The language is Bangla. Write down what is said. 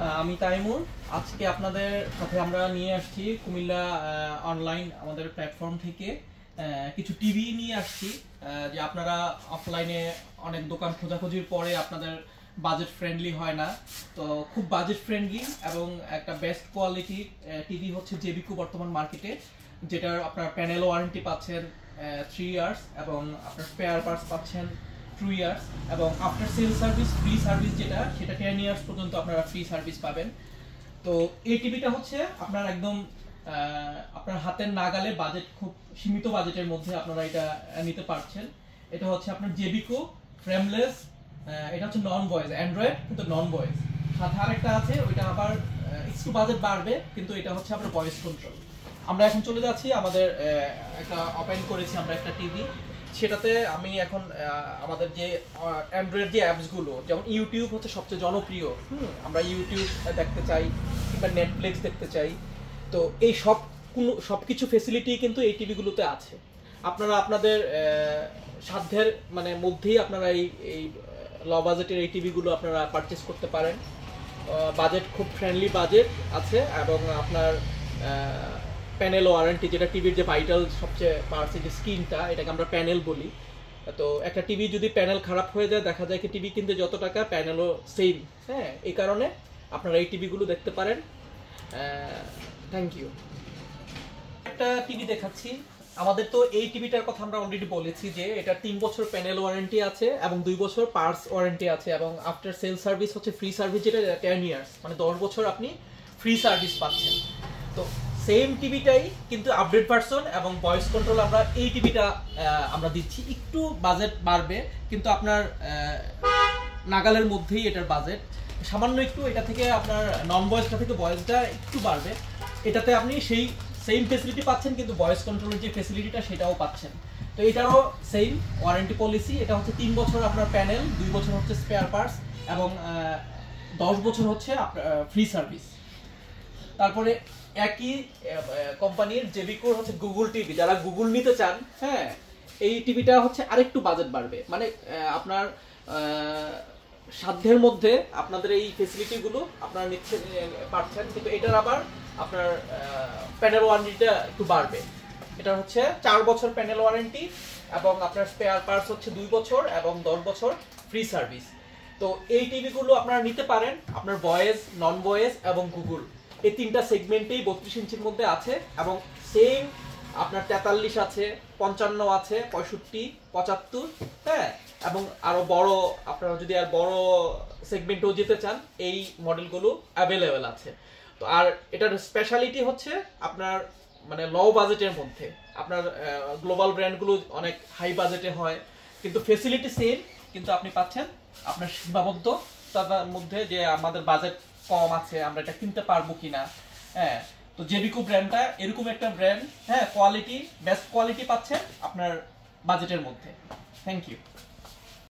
আমি তাইমুর। আজকে আপনাদের সাথে আমরা নিয়ে আসছি কুমিল্লা অনলাইন আমাদের প্ল্যাটফর্ম থেকে কিছু টিভি নিয়ে আসছি, যে আপনারা অফলাইনে অনেক দোকান খোঁজাখুঁজির পরে আপনাদের বাজেট ফ্রেন্ডলি হয় না, তো খুব বাজেট ফ্রেন্ডলি এবং একটা বেস্ট কোয়ালিটির টিভি হচ্ছে জেবিকো বর্তমান মার্কেটে, যেটার আপনার প্যানেল ওয়ারেন্টি পাচ্ছেন 3 ইয়ার্স এবং আপনার স্পেয়ার পার্টস পাচ্ছেন 2 ইয়ার্স এবং after sale service free service যেটা সেটা 10 ইয়ার্স পর্যন্ত আপনারা ফ্রি সার্ভিস পাবেন। তো এই টিভিটা হচ্ছে আপনার একদম আপনার হাতের নাগালে, বাজেট খুব সীমিত বাজেটের মধ্যে আপনারা এটা নিতে পারছেন। এটা হচ্ছে আপনার জেবিকো ফ্রেমলেস, এটা হচ্ছে নন ভয়েস অ্যান্ড্রয়েড কিন্তু নন ভয়েস। সাথে আরেকটা আছে, ওইটা আবার একটু বাজেট বাড়বে, কিন্তু এটা হচ্ছে আপনার ভয়েস কন্ট্রোল। আমরা এখন চলে যাচ্ছি, আমাদের একটা ওপেন করেছি আমরা একটা টিভি, সেটাতে আমি এখন আমাদের যে অ্যান্ড্রয়েড যে অ্যাপসগুলো, যেমন ইউটিউব হচ্ছে সবচেয়ে জনপ্রিয়, আমরা ইউটিউব দেখতে চাই কিংবা নেটফ্লিক্স দেখতে চাই, তো এই সবকিছু ফেসিলিটি কিন্তু এই টিভিগুলোতে আছে। আপনারা আপনাদের সাধ্যের মানে মধ্যেই আপনারা এই লো বাজেটের এই টিভিগুলো আপনারা পারচেস করতে পারেন। বাজেট খুব ফ্রেন্ডলি বাজেট আছে এবং আপনার প্যানেল ওয়ারেন্টি, যেটা টিভির যে ভাইটাল সবচেয়ে পার্টস, যে স্ক্রিনটা, এটাকে আমরা প্যানেল বলি। তো একটা টিভি যদি প্যানেল খারাপ হয়ে যায়, দেখা যায় কি টিভি কিনতে যত টাকা প্যানেলও সেম। হ্যাঁ, এই কারণে আপনারা এই টিভিগুলো দেখতে পারেন। Thank you. একটা টিভি দেখাচ্ছি। আমাদের তো এই টিভিটার কথা আমরা অলরেডি বলেছি যে এটা 3 বছর প্যানেল ওয়ারেন্টি আছে এবং 2 বছর পার্টস ওয়ারেন্টি আছে এবং আফটার সেল সার্ভিস হচ্ছে ফ্রি সার্ভিস, যেটা 10 ইয়ার্স, মানে 10 বছর আপনি ফ্রি সার্ভিস পাচ্ছেন। তো সেম টিভিটাই কিন্তু আপডেট ভার্সন এবং ভয়েস কন্ট্রোল আমরা এই টিভিটা আমরা দিচ্ছি। একটু বাজেট বাড়বে, কিন্তু আপনার নাগালের মধ্যেই এটার বাজেট সামান্য একটু, এটা থেকে আপনার নন ভয়েসটা থেকে ভয়েসটা একটু বাড়বে। এটাতে আপনি সেই সেম ফেসিলিটি পাচ্ছেন, কিন্তু ভয়েস কন্ট্রোলের যে ফেসিলিটিটা সেটাও পাচ্ছেন। তো এটারও সেম ওয়ারেন্টি পলিসি। এটা হচ্ছে 3 বছর আপনার প্যানেল, 2 বছর হচ্ছে স্পেয়ার পার্টস এবং 10 বছর হচ্ছে ফ্রি সার্ভিস। তারপরে একই কোম্পানির জেবিকোর হচ্ছে গুগল টিভি, যারা গুগল নিতে চান, হ্যাঁ, এই টিভিটা হচ্ছে আরেকটু বাজেট বাড়বে, মানে আপনার সাধ্যের মধ্যে আপনাদের এই ফেসিলিটিগুলো আপনারা নিচ্ছে পাচ্ছেন, কিন্তু এটার আবার আপনার প্যানেল ওয়ারেন্টিটা একটু বাড়বে। এটা হচ্ছে 4 বছর প্যানেল ওয়ারেন্টি এবং আপনার স্পেয়ার পার্টস হচ্ছে 2 বছর এবং 10 বছর ফ্রি সার্ভিস। তো এই টিভিগুলো আপনারা নিতে পারেন আপনার ভয়েস, নন ভয়েস এবং গুগল, এই 3টা সেগমেন্টেই 32 ইঞ্চির মধ্যে আছে এবং সেম আপনার 43 আছে, 55 আছে, 65, 75, হ্যাঁ, এবং আরো বড়, আপনারা যদি আর বড় সেগমেন্টেও যেতে চান, এই মডেলগুলো অ্যাভেলেবেল আছে। তো আর এটার স্পেশালিটি হচ্ছে আপনার মানে লো বাজেটের মধ্যে, আপনার গ্লোবাল ব্র্যান্ডগুলো অনেক হাই বাজেটে হয়, কিন্তু ফেসিলিটি সেম, কিন্তু আপনি পাচ্ছেন আপনার সীমাবদ্ধতার মধ্যে, যে আমাদের বাজেট কম আছে, আমরা এটা কিনতে পারবো কিনা। হ্যাঁ, তো জেবিকো ব্র্যান্ডটা এরকম একটা ব্র্যান্ড, হ্যাঁ, কোয়ালিটি, বেস্ট কোয়ালিটি পাচ্ছেন আপনার বাজেটের মধ্যে। Thank you.